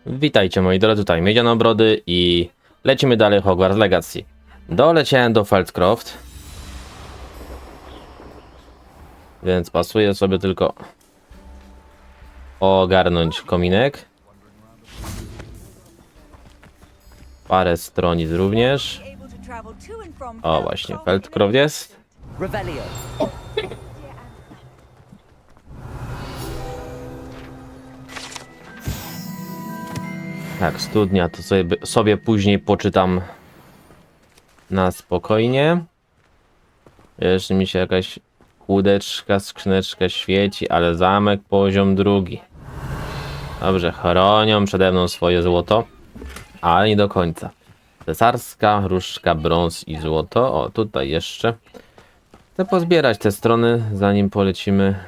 Witajcie moi drodzy, tutaj Miedziane Obrody i lecimy dalej Hogwarts Legacy. Doleciałem do Feldcroft, więc pasuje sobie tylko ogarnąć kominek. Parę stronic również. O, właśnie, Feldcroft jest. Tak, studia to sobie później poczytam na spokojnie. Jeszcze mi się jakaś kłódeczka, skrzyneczka świeci, ale zamek poziom drugi. Dobrze, chronią przede mną swoje złoto, ale nie do końca. Cesarska, różdżka, brąz i złoto. O, tutaj jeszcze. Chcę pozbierać te strony, zanim polecimy.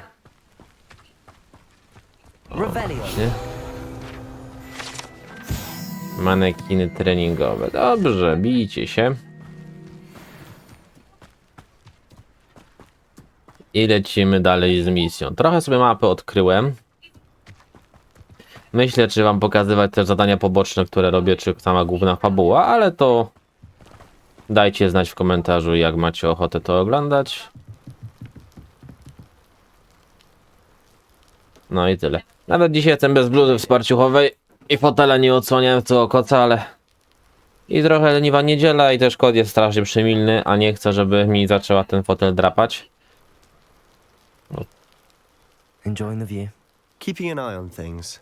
O, właśnie. Manekiny treningowe. Dobrze, bijcie się. I lecimy dalej z misją. Trochę sobie mapy odkryłem. Myślę, czy wam pokazywać też zadania poboczne, które robię, czy sama główna fabuła, ale to dajcie znać w komentarzu, jak macie ochotę to oglądać. No i tyle. Nawet dzisiaj jestem bez bluzy wsparciuchowej i fotela nie odsłaniałem w tego koca, ale... I trochę leniwa niedziela i też kod jest strasznie przymilny, a nie chcę, żeby mi zaczęła ten fotel drapać. Enjoying the view. Keeping an eye on things.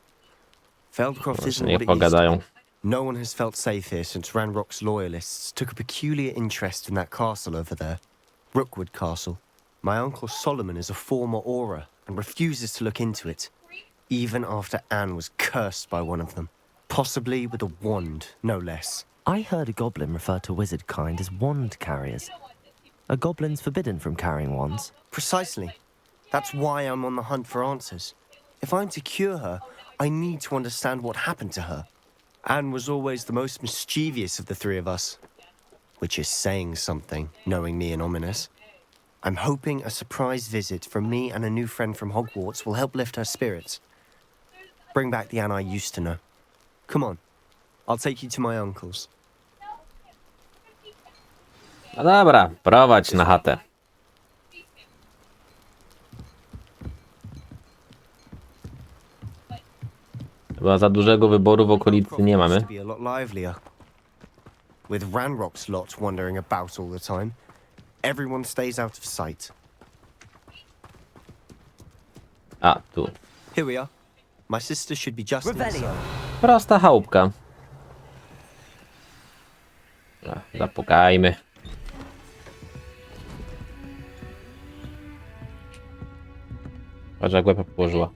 Feldcroft isn't Niech what it used to pogadają. be. No one has felt safe here since Ranrock's loyalists took a peculiar interest in that castle over there. Rookwood Castle. My uncle Solomon is a former Auror and refuses to look into it, even after Anne was cursed by one of them. Possibly with a wand, no less. I heard a goblin refer to wizard kind as wand carriers. Are goblins forbidden from carrying wands? Precisely. That's why I'm on the hunt for answers. If I'm to cure her, I need to understand what happened to her. Anne was always the most mischievous of the three of us. Which is saying something, knowing me and Ominous. I'm hoping a surprise visit from me and a new friend from Hogwarts will help lift her spirits. Bring back the Anne I used to know. Come on, I'll take you to my uncle's. No dobra, prowadź na chatę. Chyba za dużego wyboru w okolicy nie mamy. Be a lot livelier. With Ranrock's lot wandering about all the time, everyone stays out of sight. A, tu. Here we are. My sister should be just inside. Prosta chałupka. Zapukajmy. Patrz, jak łeb położyła.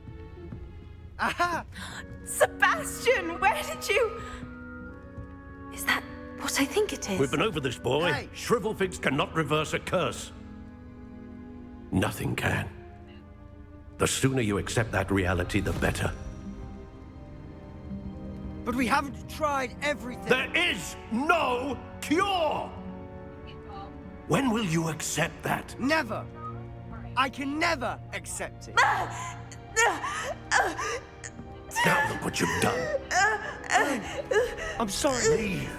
Aha! Sebastian, where did you... Is that what I think it is? We've been over this, boy. Hey. Shrivelfigs cannot reverse a curse. Nothing can. The sooner you accept that reality, the better. But we haven't tried everything. There is no cure! When will you accept that? Never. I can never accept it. Now look what you've done. I'm sorry. Leave.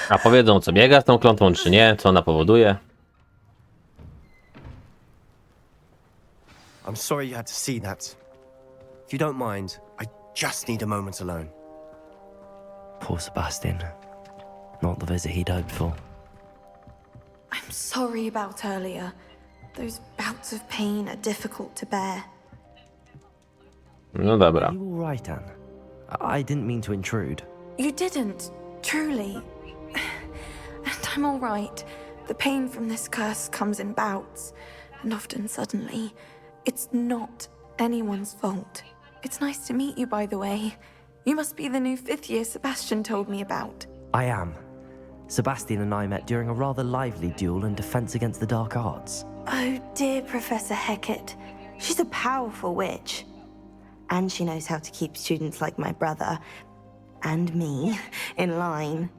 A powiedzą, co biega z tą klątwą, czy nie, co ona powoduje. I'm sorry you had to see that. If you don't mind, I just need a moment alone. Poor Sebastian. Not the visit he'd hoped for. I'm sorry about earlier. Those bouts of pain are difficult to bear. No dobra. Are you all right, Anne? I didn't mean to intrude. You didn't, truly. And I'm all right. The pain from this curse comes in bouts, and often suddenly. It's not anyone's fault. It's nice to meet you, by the way. You must be the new fifth year Sebastian told me about. I am. Sebastian and I met during a rather lively duel in defense against the dark arts. Oh dear, Professor Hecat. She's a powerful witch. And she knows how to keep students like my brother, and me, in line.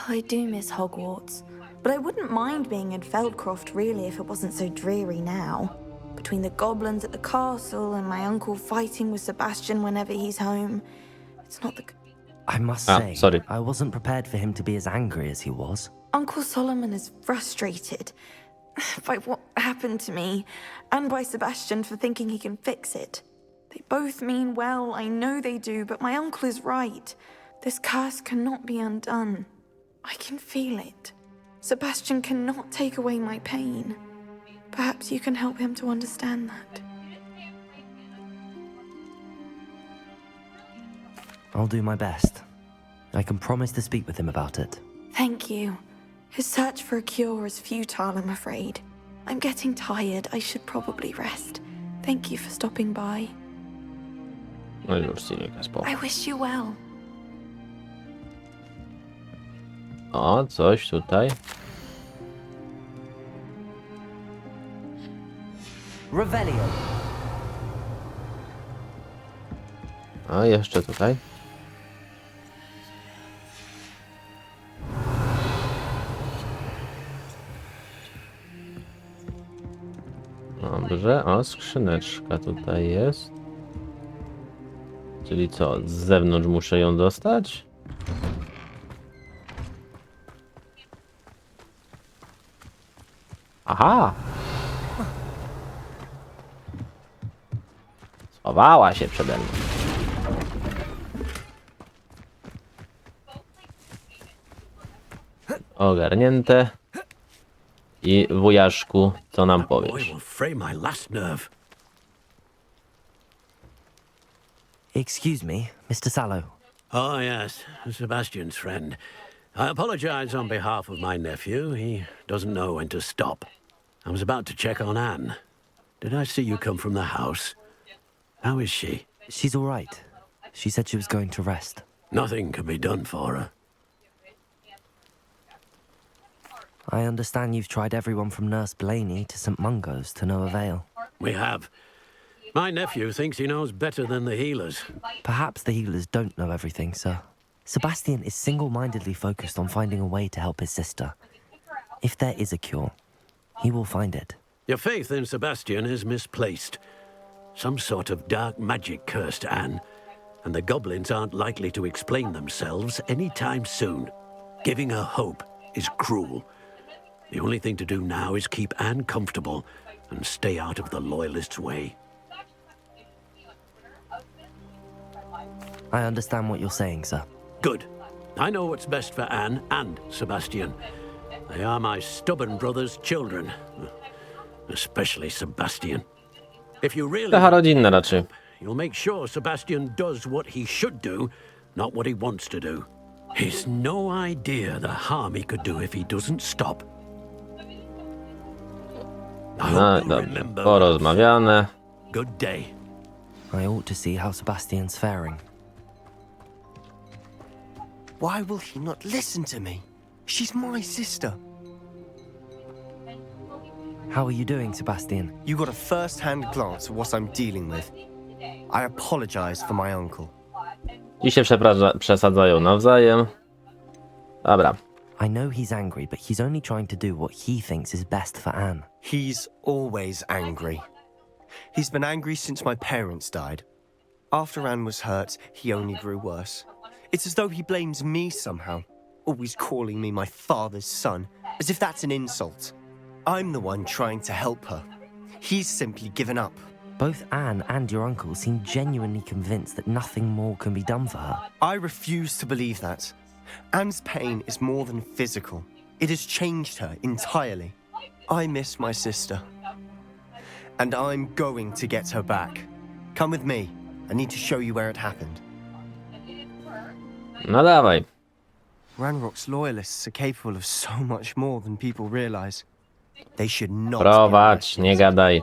I do miss Hogwarts, but I wouldn't mind being in Feldcroft really if it wasn't so dreary now. between the goblins at the castle and my uncle fighting with Sebastian whenever he's home. It's not the... I must Ah, say, sorry. I wasn't prepared for him to be as angry as he was. Uncle Solomon is frustrated by what happened to me, and by Sebastian for thinking he can fix it. They both mean well, I know they do, but my uncle is right. This curse cannot be undone. I can feel it. Sebastian cannot take away my pain. Perhaps you can help him to understand that. I'll do my best. I can promise to speak with him about it. Thank you. His search for a cure is futile, I'm afraid. I'm getting tired. I should probably rest. Thank you for stopping by. No już Silika, spoko. I wish you well. O, coś tutaj. Revelio. A, jeszcze tutaj. Dobrze, o, skrzyneczka tutaj jest. Czyli co, z zewnątrz muszę ją dostać? Aha! Schowała się przede mną. Ogarnięte. I wujaszku, co nam Boy powiesz? will fray my last nerve. Excuse me, Mr. Sallow. Oh, yes, Sebastian's friend. I apologize on behalf of my nephew. He doesn't know when to stop. I was about to check on Anne. Did I see you come from the house? How is she? She's all right. She said she was going to rest. Nothing can be done for her. I understand you've tried everyone from Nurse Blaney to St. Mungo's to no avail. We have. My nephew thinks he knows better than the healers. Perhaps the healers don't know everything, sir. Sebastian is single-mindedly focused on finding a way to help his sister. If there is a cure, he will find it. Your faith in Sebastian is misplaced. Some sort of dark magic cursed Anne, and the goblins aren't likely to explain themselves anytime soon. Giving her hope is cruel. The only thing to do now is keep Anne comfortable and stay out of the Loyalists' way. I understand what you're saying, sir. Good. I know what's best for Anne and Sebastian. They are my stubborn brother's children. Especially Sebastian. If you really Taka rodzinna raczej. you'll make sure Sebastian does what he should do, not what he wants to do. He's no idea the harm he could do if he doesn't stop. I No hope you dobrze, remember. porozmawiane. Good day. I ought to see how Sebastian's faring. Why will he not listen to me? She's my sister. How are you doing, Sebastian? You got a first-hand glance at what I'm dealing with. I apologize for my uncle. I się przesadzają nawzajem. Dobra. I know he's angry, but he's only trying to do what he thinks is best for Anne. He's always angry. He's been angry since my parents died. After Anne was hurt, he only grew worse. It's as though he blames me somehow, always calling me my father's son, as if that's an insult. I'm the one trying to help her. He's simply given up. Both Anne and your uncle seem genuinely convinced that nothing more can be done for her. I refuse to believe that. Anne's pain is more than physical. It has changed her entirely. I miss my sister. And I'm going to get her back. Come with me. I need to show you where it happened. No dawaj. Ranrock's loyalists are capable of so much more than people realize. They should not be Prowadź, nie arrested. gadaj.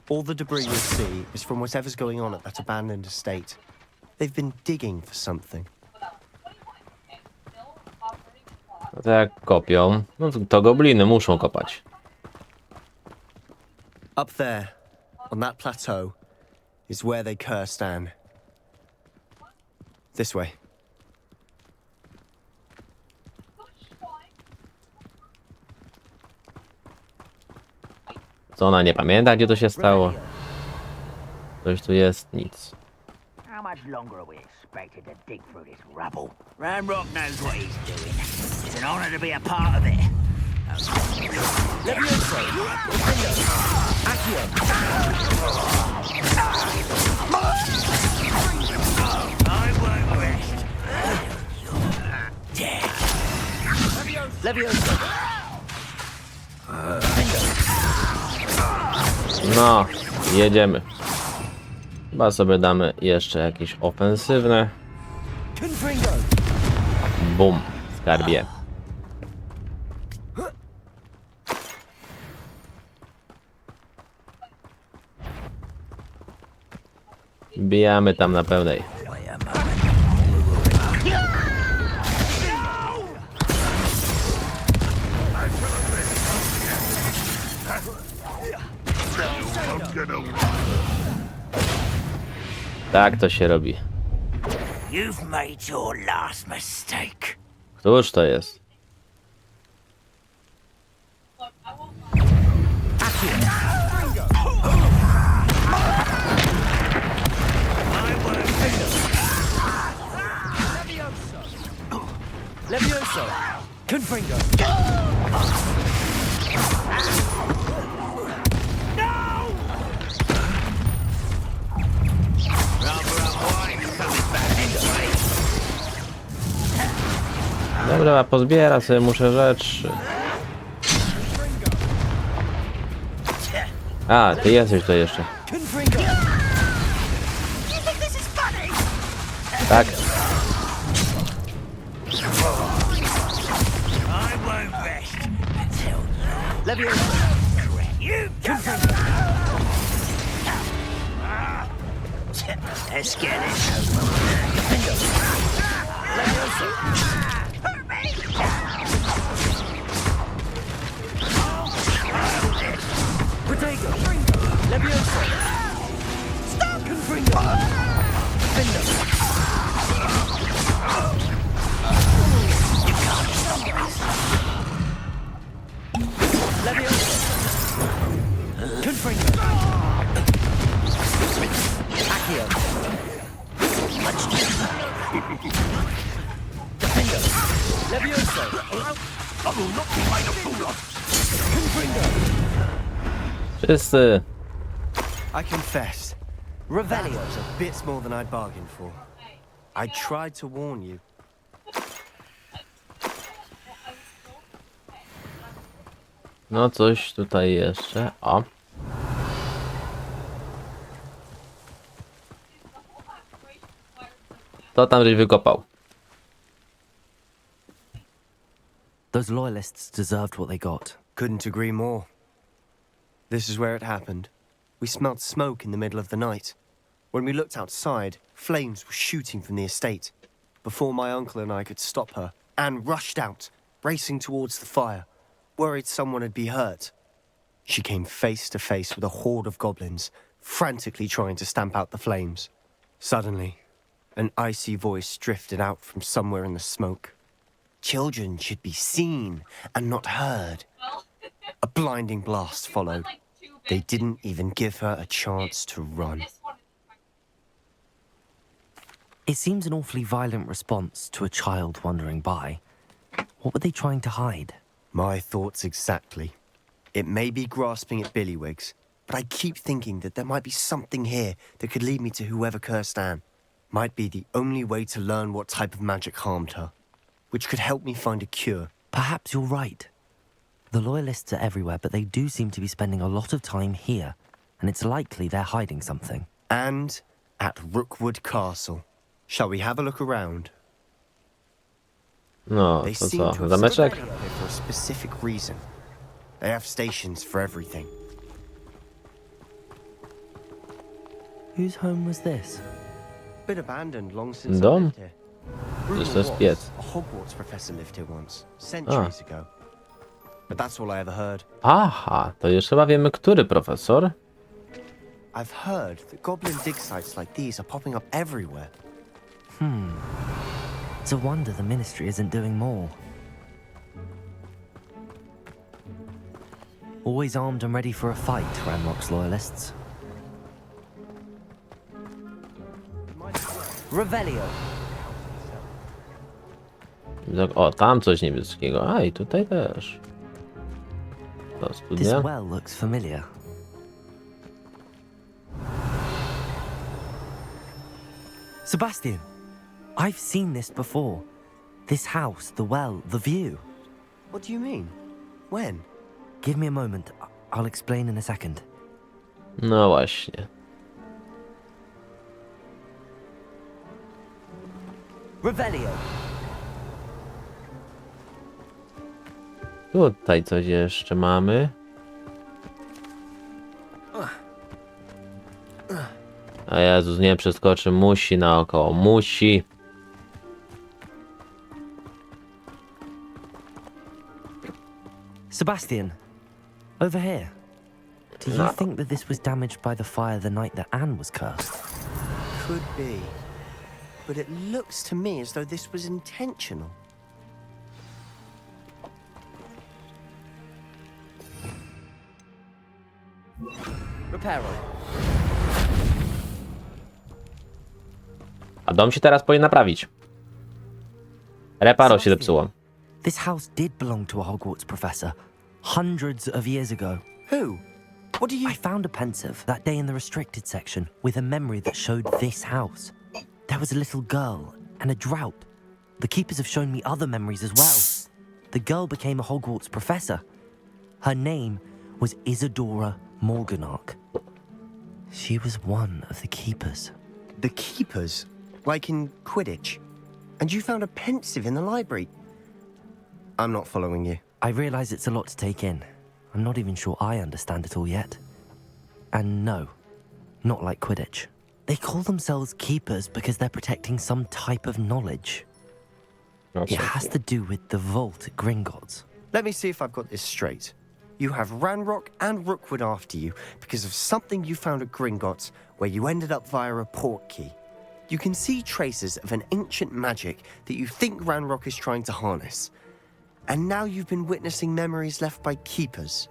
All the debris you'll see is from whatever's going on at that abandoned estate. They've been digging for something. No to jak kopią, no to gobliny muszą kopać. Up there, on that plateau, is where they cursed Anne. This way. Co ona nie pamięta, gdzie to się stało? Coś tu jest, nic. How much longer are we expected to dig through this rubble? Ramrock knows what he's doing. It's an honor to be a part of it. Levioso! Accio! I won't rest. Dead. Levioso! No, jedziemy. Chyba sobie damy jeszcze jakieś ofensywne. Confringo! Bum, skarbie. Bijamy tam na pełnej. Tak to się robi. You've made your last mistake. Któż to jest? Levioso! Confringo! Dobra, pozbiera sobie, muszę rzeczy. A, ty jesteś to jeszcze. Confringo! Tak. I won't rest until Levioso! you. Let's get it. Protego! Levioso! Stop! Confringo! Defender! Levioso! Confringo! Accio! Defender! Levioso! I will not be made a fool of! Confringo! Wszyscy. I confess, Revelio's a bit more than I'd bargained for. I tried to warn you. No coś tutaj jeszcze. O. To tam żeś wykopał. Those loyalists deserved what they got. Couldn't agree more. This is where it happened. We smelled smoke in the middle of the night. When we looked outside, flames were shooting from the estate. Before my uncle and I could stop her, Anne rushed out, racing towards the fire, worried someone had been hurt. She came face to face with a horde of goblins, frantically trying to stamp out the flames. Suddenly, an icy voice drifted out from somewhere in the smoke. Children should be seen and not heard. A blinding blast followed. They didn't even give her a chance to run. It seems an awfully violent response to a child wandering by. What were they trying to hide? My thoughts exactly. It may be grasping at Billywigs, but I keep thinking that there might be something here that could lead me to whoever cursed Anne. Might be the only way to learn what type of magic harmed her, which could help me find a cure. Perhaps you're right. The loyalists are everywhere, but they do seem to be spending a lot of time here, and it's likely they're hiding something. And at Rookwood Castle. Shall we have a look around? No, They to seem co? to have Zameczek? separated it for a specific reason. They have stations for everything. Whose home was this? Been abandoned long since I Dom? lived here. Przecież to Rumor jest was piec. a Hogwarts professor lived here once, centuries ago. But that's all I ever heard. Aha, to już chyba wiemy, który profesor. I've heard that goblin dig sites like these are popping up everywhere. It's a wonder the ministry isn't doing more. Always armed and ready for a fight, Ranrock's loyalists. Revelio. O, tam coś niebieskiego. A, i tutaj też. To This studia. well looks familiar. Sebastian, I've seen this before. This house, the well, the view. What do you mean? When? Give me a moment. I'll explain in a second. No właśnie. Revelio. Tutaj coś jeszcze mamy. A Jezus, nie przeskoczy. Musi naokoło. Musi. Sebastian, over here. Do you think that this was damaged by the fire the night that Anne was cursed? Could be. But it looks to me as though this was intentional. Reparo. A dom się teraz powinien naprawić. Reparo się zepsuło. This house did belong to a Hogwarts professor hundreds of years ago. Who? What do you... I found a pensive that day in the restricted section with a memory that showed this house. There was a little girl and a drought. The keepers have shown me other memories as well. The girl became a Hogwarts professor. Her name was Isadora Morganach. She was one of the keepers. The keepers? Like in Quidditch? And you found a pensive in the library? I'm not following you. I realize it's a lot to take in. I'm not even sure I understand it all yet. And no, not like Quidditch. They call themselves keepers because they're protecting some type of knowledge. It has to do with the vault at Gringotts. Let me see if I've got this straight. You have Ranrock and Rookwood after you because of something you found at Gringotts where you ended up via a portkey. You can see traces of an ancient magic that you think Ranrock is trying to harness. And now you've been witnessing memories left by keepers.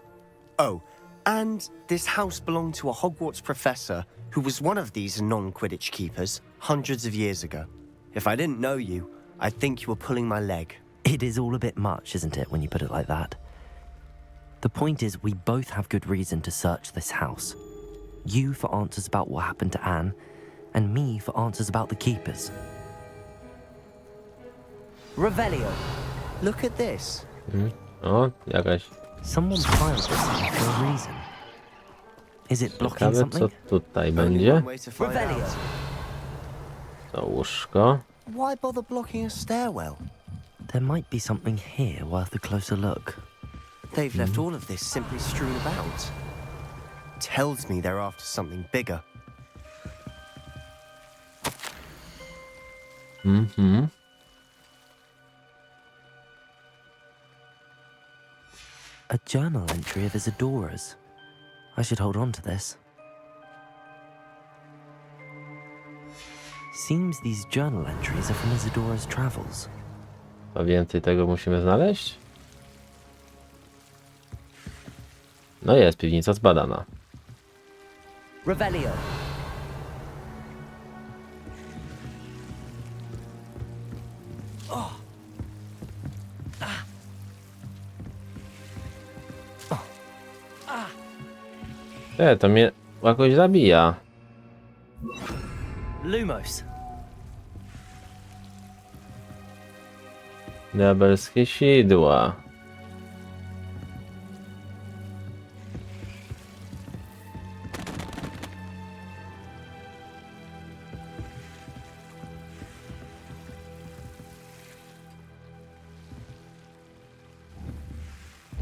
Oh, and this house belonged to a Hogwarts professor who was one of these non-Quidditch keepers hundreds of years ago. If I didn't know you, I'd think you were pulling my leg. It is all a bit much, isn't it, when you put it like that? The point is, we both have good reason to search this house. You for answers about what happened to Anne, and me for answers about the keepers. Revelio. Look at this. O, jakaś. Someone piled this here for a reason. Is it blocking Ciekawe, co something? tutaj Only będzie. one way to find Revelio. out. To łóżko. Why bother blocking a stairwell? There might be something here worth a closer look. They've left all of this simply strewn about. Tells me they're after something bigger. Mhm. A journal entry of Isadora's. I should hold on to this. Seems these journal entries are from Isadora's travels. A więcej tego musimy znaleźć? No jest, piwnica zbadana. Revelio. To mnie jakoś zabija. Lumos. Diabelskie sidła.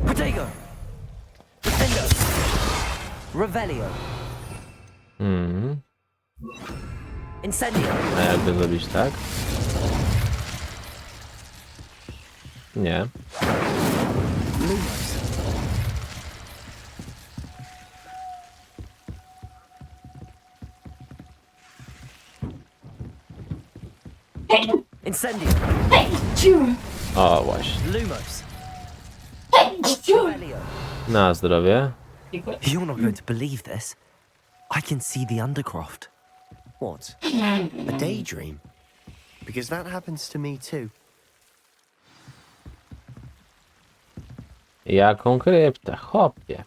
Protego. Defendo. Revelio. Incendio. A jakby zrobić tak? Nie. Lumos. Incendio. O, właśnie. Lumos. Revelio. Na zdrowie. You're not going to believe this. I can see the Undercroft. What? A daydream? Because that happens to me too. Jaką kryptę? Hopie.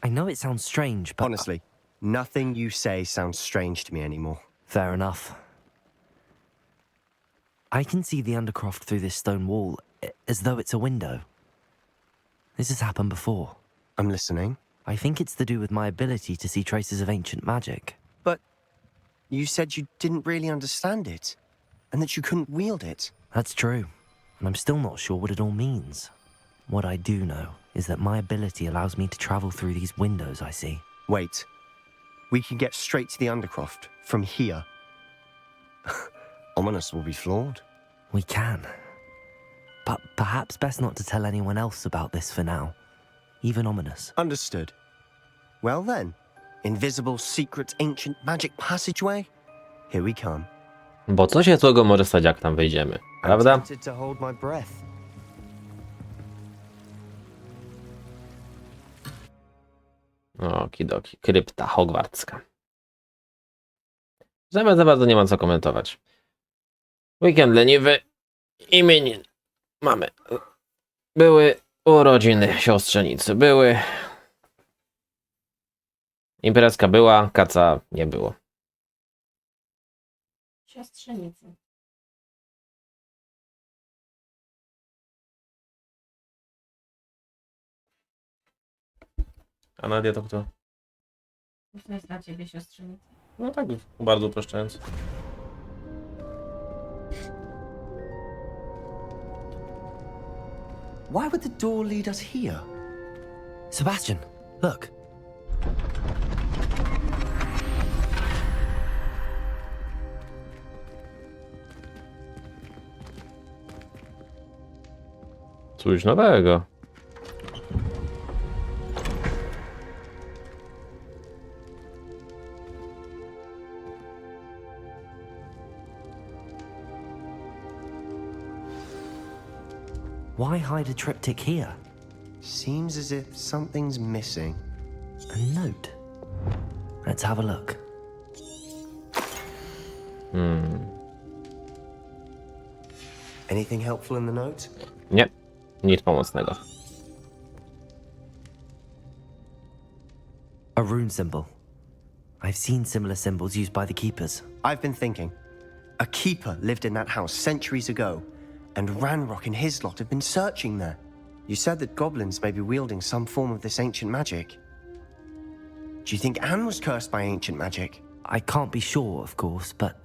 I know it sounds strange, but... Honestly, nothing you say sounds strange to me anymore. Fair enough. I can see the Undercroft through this stone wall, as though it's a window. This has happened before. I'm listening. I think it's to do with my ability to see traces of ancient magic. But you said you didn't really understand it, and that you couldn't wield it. That's true, and I'm still not sure what it all means. What I do know is that my ability allows me to travel through these windows I see. Wait. We can get straight to the Undercroft from here. Ominous will be flawed. We can. But perhaps best not to tell anyone else about this for now. Even Ominous. Understood. Well then, invisible, secret, ancient magic passageway? Here we come. Bo co się złego może stać, jak tam wejdziemy, I'm prawda? tempted to hold my breath. Okidoki. Krypta hogwartska. Zamiast za bardzo nie ma co komentować. Weekend leniwy. Imienin. Mamy. Były urodziny siostrzenicy. Były. Imprezka była, kaca nie było. Siostrzenicy. A Nadia to kto? To jest dla ciebie siostrzenica. No tak, bardzo uproszczając. Why would the door lead us here? Sebastian, look. Coś nowego. Why hide a triptych here? Seems as if something's missing. A note. Let's have a look. Anything helpful in the note? Nie, nic pomocnego. A rune symbol. I've seen similar symbols used by the keepers. I've been thinking. A keeper lived in that house centuries ago, and Ranrock and his lot have been searching there. You said that goblins may be wielding some form of this ancient magic. Do you think Anne was cursed by ancient magic? I can't be sure, of course, but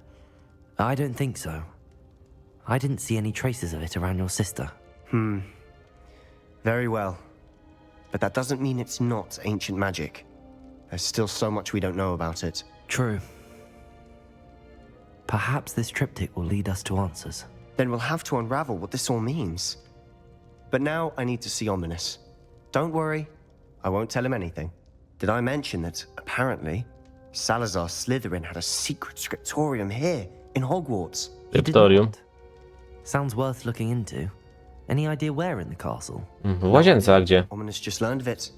I don't think so. I didn't see any traces of it around your sister. Very well. But that doesn't mean it's not ancient magic. There's still so much we don't know about it. True. Perhaps this triptych will lead us to answers. Then we'll have to unravel what this all means. But now I need to see Ominous. Don't worry, I won't tell him anything. Did I mention that, apparently, Salazar Slytherin had a secret scriptorium here in Hogwarts? You did Scriptorium. not. Sounds worth looking into. Any idea where in the castle? W łazience, a gdzie? Ominous just learned of it.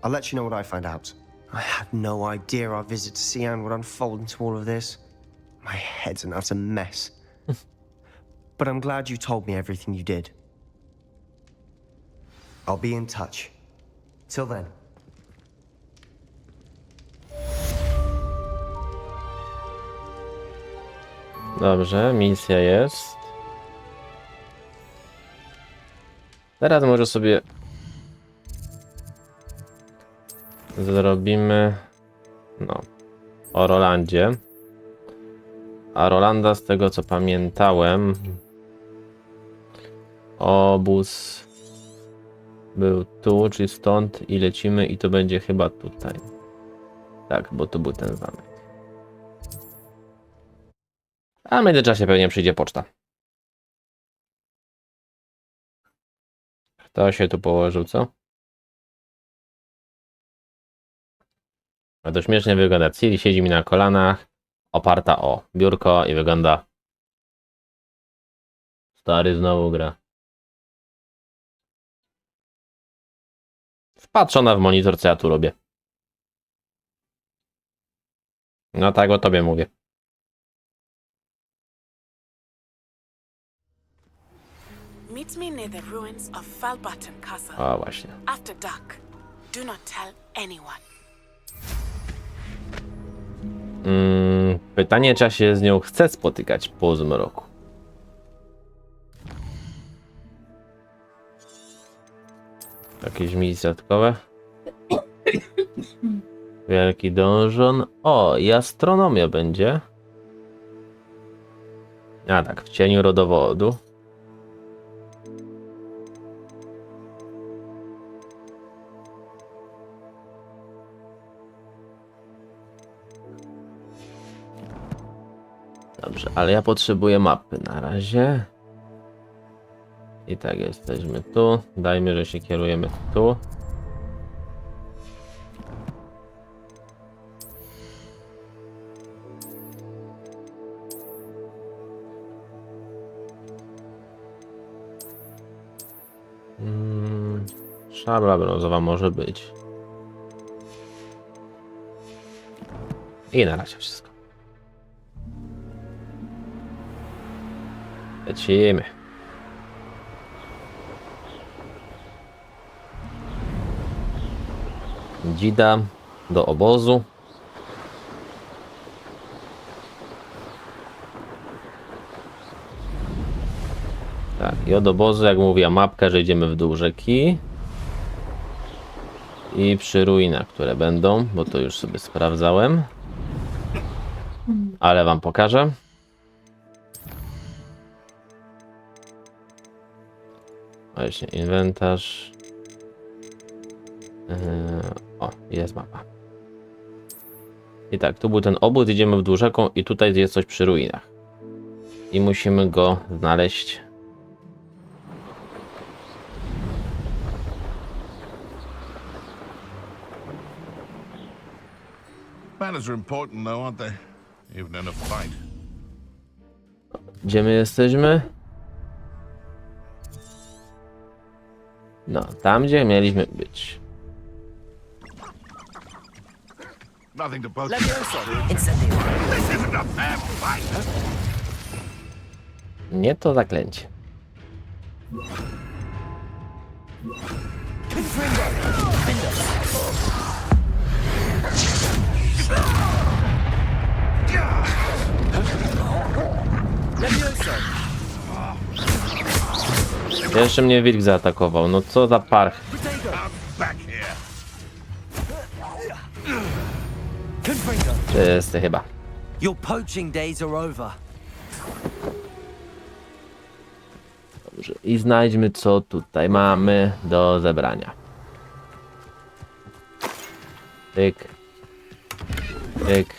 I'll let you know what I find out. I had no idea our visit to Sian would unfold into all of this. My head's an utter mess. But I'm glad you told me everything you did. I'll be in touch. Till then. Dobrze, misja jest. Teraz może sobie zrobimy o Rolandzie. A Rolanda, z tego co pamiętałem, obóz był tu, czyli stąd i lecimy i to będzie chyba tutaj. Tak, bo tu był ten zamek. A w międzyczasie pewnie przyjdzie poczta. Kto się tu położył, co? A to śmiesznie wygląda. Ciri siedzi mi na kolanach, oparta o biurko i wygląda... Stary znowu gra. Wpatrzona w monitor, co ja tu robię. No tak o tobie mówię. Meet me near the ruins of Falbatten Castle. O, właśnie. After dark. Do not tell anyone. Pytanie, czy ja się z nią chcę spotykać po zmroku. Jakieś misje dodatkowe. Wielki dążon. O, i astronomia będzie. A tak, w cieniu rodowodu. Dobrze, ale ja potrzebuję mapy na razie. I tak, jesteśmy tu. Dajmy, że się kierujemy tu. Szabla brązowa może być. I na razie wszystko. Lecimy. Dzida do obozu. Tak, i od obozu, jak mówiła mapka, że idziemy w dół rzeki. I przy ruinach, które będą, bo to już sobie sprawdzałem. Ale wam pokażę. Właśnie, inwentarz. O, jest mapa. I tak, tu był ten obóz, idziemy w dół rzeką i tutaj jest coś przy ruinach. I musimy go znaleźć. Manners are important though, aren't they? Even in a fight. Gdzie my jesteśmy? No, tam gdzie mieliśmy być. Nothing to boast. Levioso! This isn't a fair fight. Nie to zaklęcie. Levioso! Jeszcze mnie wilk zaatakował. No co za parch. Back here. Confringo, Wszyscy chyba. your poaching days are over. Dobrze. I znajdźmy, co tutaj mamy do zebrania. Tyk. Tyk.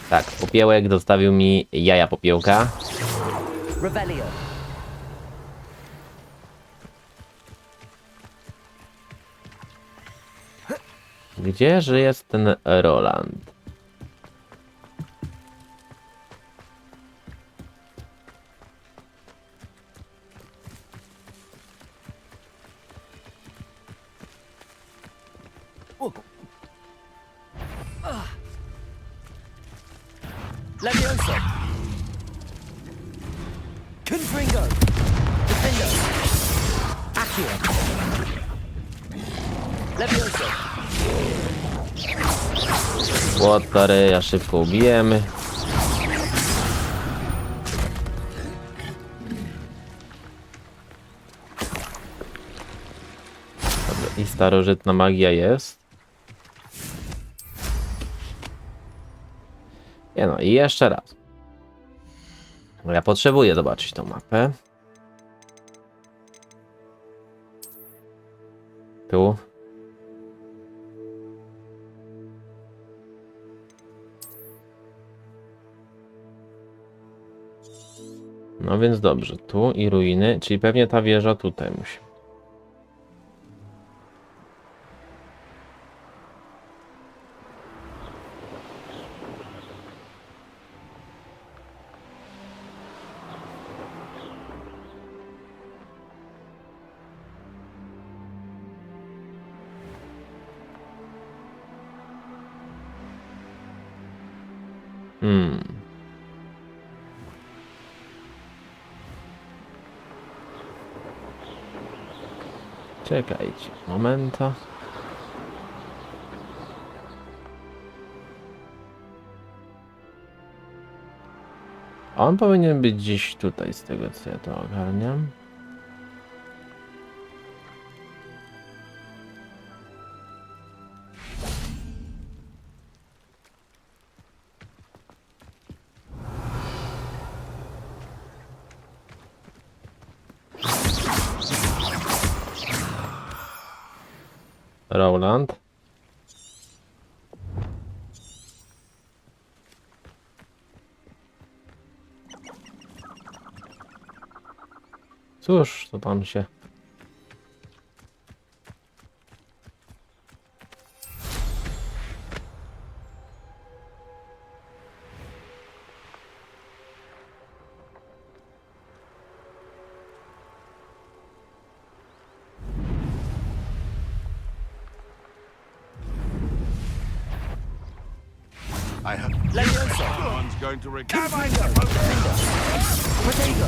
Tak, popiełek zostawił mi jaja popiełka. Revelio. Gdzieże jest ten Roland? Levioso! Confringo! Defendo! Accio! Levioso! Łotary, szybko ubijemy. Dobra, i starożytna magia jest. Nie no, i jeszcze raz. Ja potrzebuję zobaczyć tą mapę. Tu. No więc dobrze, tu i ruiny, czyli pewnie ta wieża tutaj musi. Czekajcie, momenta. On powinien być gdzieś tutaj, z tego co ja to ogarniam. Rowland. Cóż, to tam się... I have. Someone's going to recover.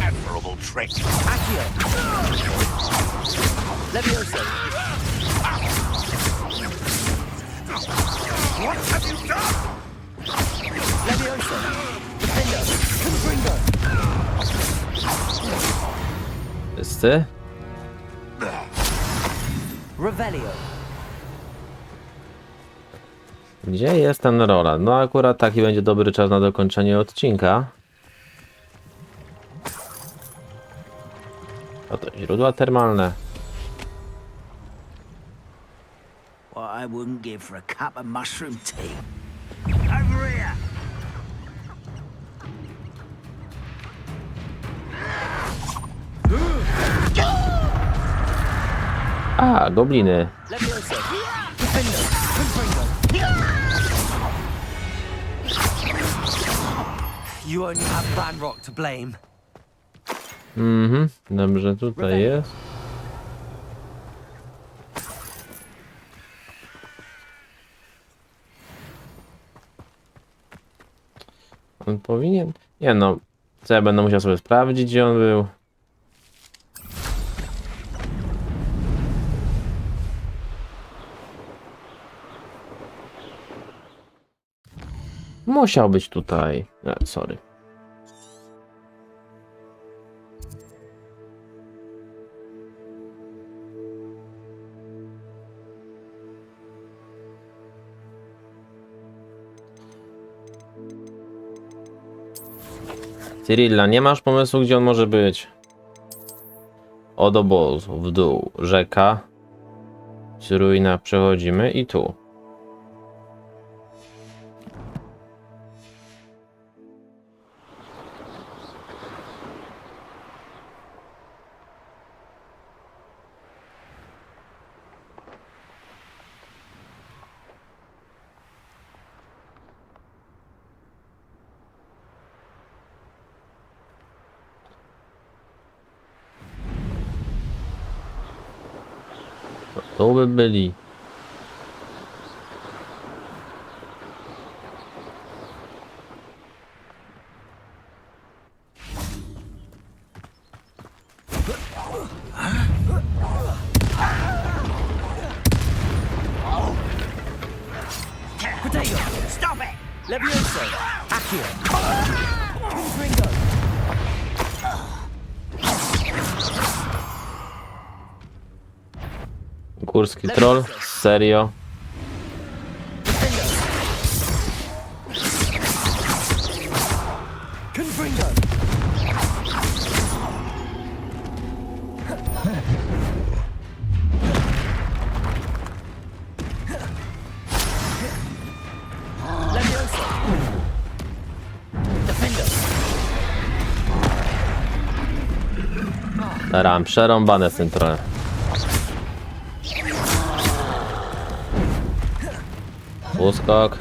Admirable trick. What have you done? Wszyscy? Revelio. Gdzie jest ten Roland? No akurat taki będzie dobry czas na dokończenie odcinka. Oto źródła termalne. What I wouldn't give for a cup of mushroom tea. Over here. A, gobliny. You only have Banrock to blame. Dobrze, tutaj jest. On powinien... Nie no, co ja będę musiał sobie sprawdzić, gdzie on był. Musiał być tutaj. Sorry. Cyrilla, nie masz pomysłu, gdzie on może być? Od obozu, w dół, rzeka. Przy ruinach przechodzimy i tu. To by byli. Stop it! Levioso. Accio. Górski troll? Serio? Teraz mam przerąbane z tym trollem. Uskok.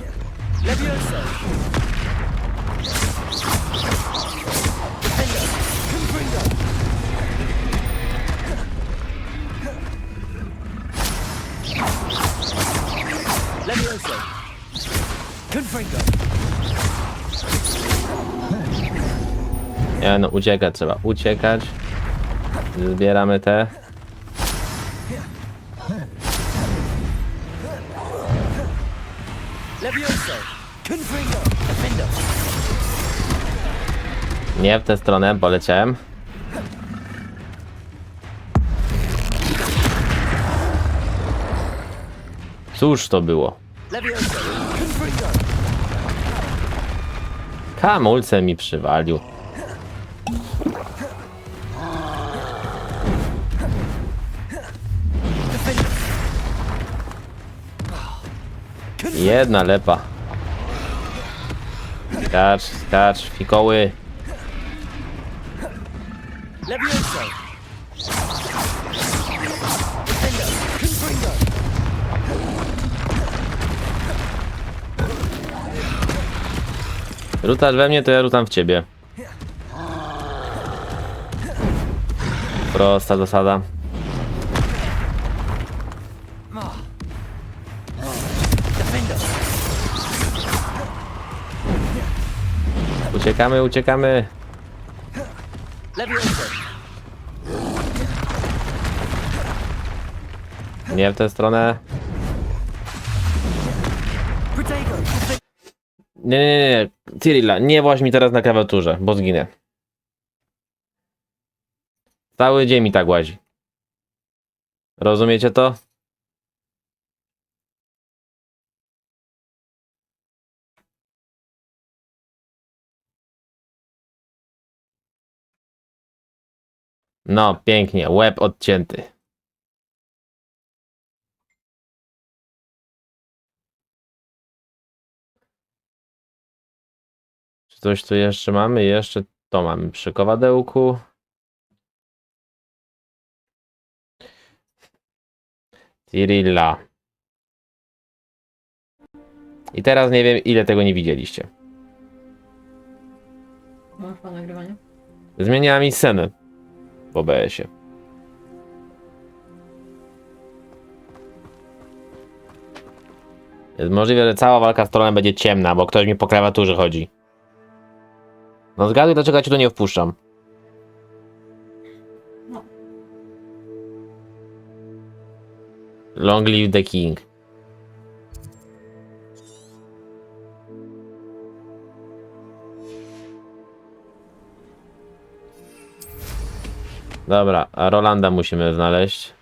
Nie no, uciekać trzeba, uciekać. Zbieramy te. Levioso! Confringo! Defender! Nie w tę stronę, poleciałem. Cóż to było? Levioso! Confringo! Hamulcem mi przywalił. Jedna lepa. Skacz, skacz, fikoły. Levioso! Defender! Confringo! Rutasz we mnie, to ja rutam w ciebie. Prosta zasada. Defender! Uciekamy, uciekamy. Levioso! Nie w tę stronę. Protego! Nie, nie, nie, nie. Cyrilla, nie właź mi teraz na klawiaturze, bo zginę. Cały dzień mi tak łazi. Rozumiecie to? No, pięknie. Łeb odcięty. Czy coś tu jeszcze mamy? Jeszcze to mamy przy kowadełku. Cyrilla. I teraz nie wiem, ile tego nie widzieliście. Masz po nagrywaniu? Zmieniała mi scenę w OBS-ie. Jest możliwe, że cała walka z trolem będzie ciemna, bo ktoś mi po klawiaturze chodzi. No zgaduj, dlaczego ja cię tu nie wpuszczam. No. Long live the king. Dobra, a Rolanda musimy znaleźć.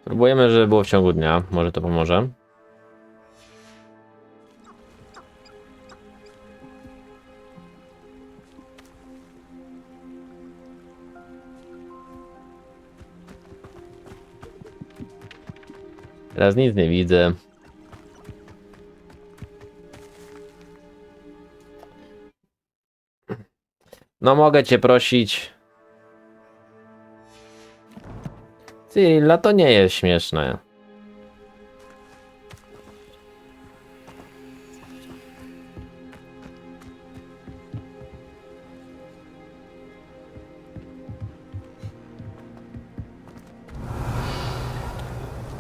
Spróbujemy, żeby było w ciągu dnia. Może to pomoże. Teraz nic nie widzę. No mogę cię prosić. Cyrilla, to nie jest śmieszne.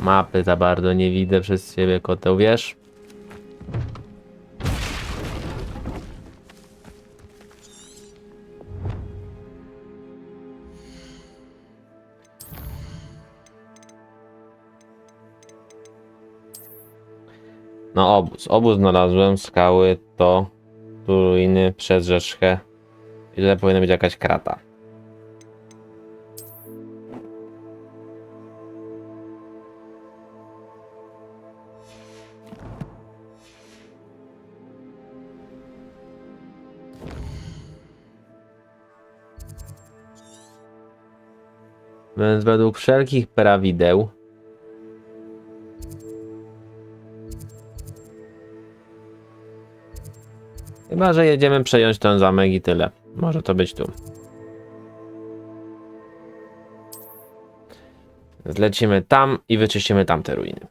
Mapy za bardzo nie widzę przez ciebie, koteł, wiesz? No obóz. Obóz znalazłem, skały to tu ruiny przez rzeczkę. I tutaj powinna być jakaś krata. Więc według wszelkich prawideł chyba, że jedziemy przejąć ten zamek i tyle. Może to być tu. Zlecimy tam i wyczyścimy tamte ruiny.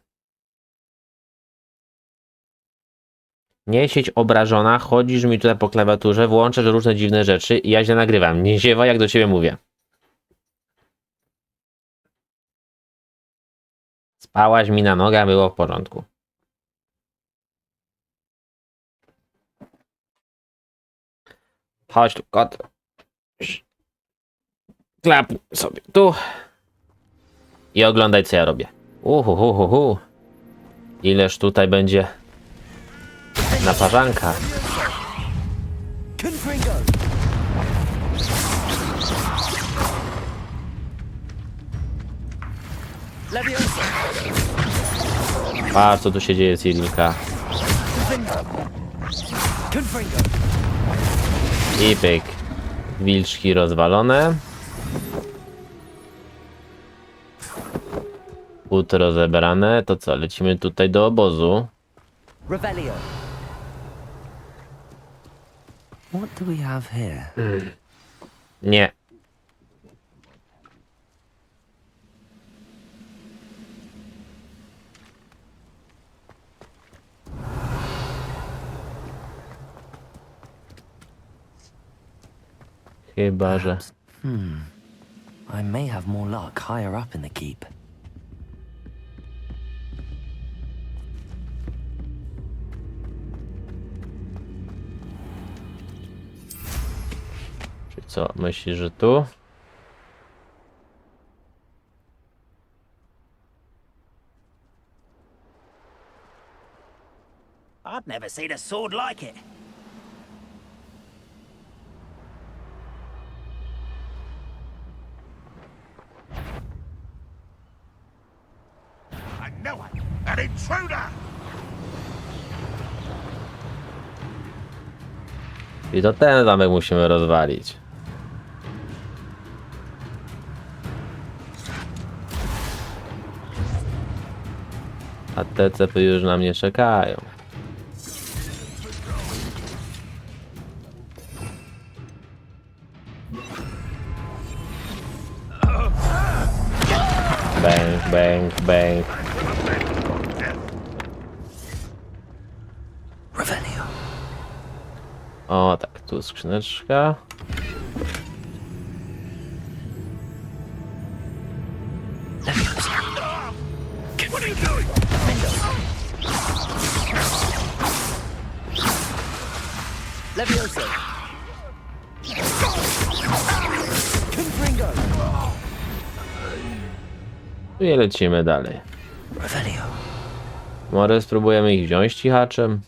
Nie siedź obrażona, chodzisz mi tutaj po klawiaturze, włączasz różne dziwne rzeczy i ja źle nagrywam. Nie ziewa, jak do ciebie mówię. Spałaś mi na nogę, było w porządku. Chodź tu, kot. Klapnij sobie tu. I oglądaj, co ja robię. Uhuhuhuhu. Ileż tutaj będzie naparzanka. Patrz, co tu się dzieje z Irnika. I pyk. Wilczki rozwalone. But rozebrane. To co, lecimy tutaj do obozu. Revelio. What do we have here? Nie. Chyba, że... I may have more luck higher up in the keep. Czyli co, myślisz, że tu? I've never seen a sword like it. I know it! An intruder! I to ten zamek musimy rozwalić. A te cepy już na mnie czekają. Bang, bang, bang. Revelio. O, tak, tu skrzyneczka. What are you doing? Levioso. Confringo. I lecimy dalej. Revelio. Może spróbujemy ich wziąć cichaczem?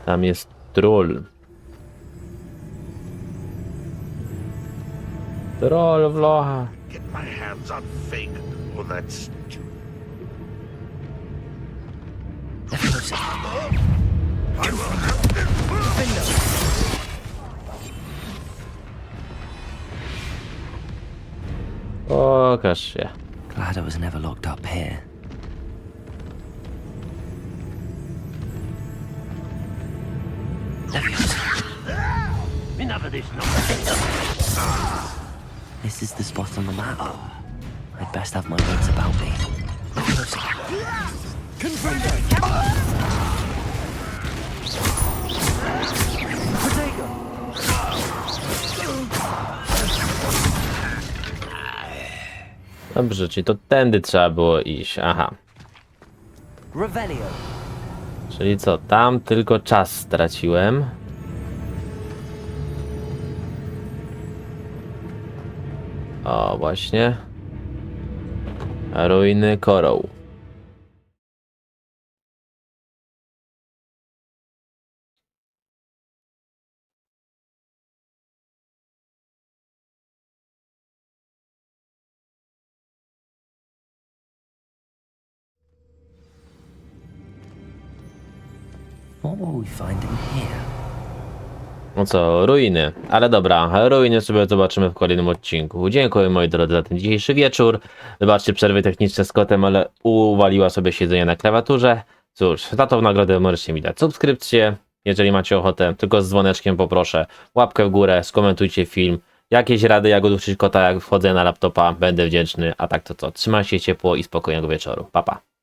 Tam jest troll. Troll w locha. Get my hands on Fig, or that's... Levioso. Pokaż się. Glad I was never locked up here. Enough of this nonsense. This is the spot on the map. I'd best have my wits about me. Levioso. Dobrze, czyli to tędy trzeba było iść. Aha. Revelio. Czyli co, tam tylko czas straciłem. O, właśnie. Ruiny Koroł. What will we find in here? No co, ruiny. Ale dobra, ruiny sobie zobaczymy w kolejnym odcinku. Dziękuję moi drodzy za ten dzisiejszy wieczór. Wybaczcie przerwy techniczne z kotem, ale uwaliła sobie siedzenie na klawiaturze. Cóż, za tą nagrodę możecie mi dać subskrypcję, jeżeli macie ochotę. Tylko z dzwoneczkiem poproszę. Łapkę w górę, skomentujcie film. Jakieś rady, jak oduczyć kota, jak wchodzę na laptopa, będę wdzięczny. A tak to co, trzymajcie się ciepło i spokojnego wieczoru. Pa, pa.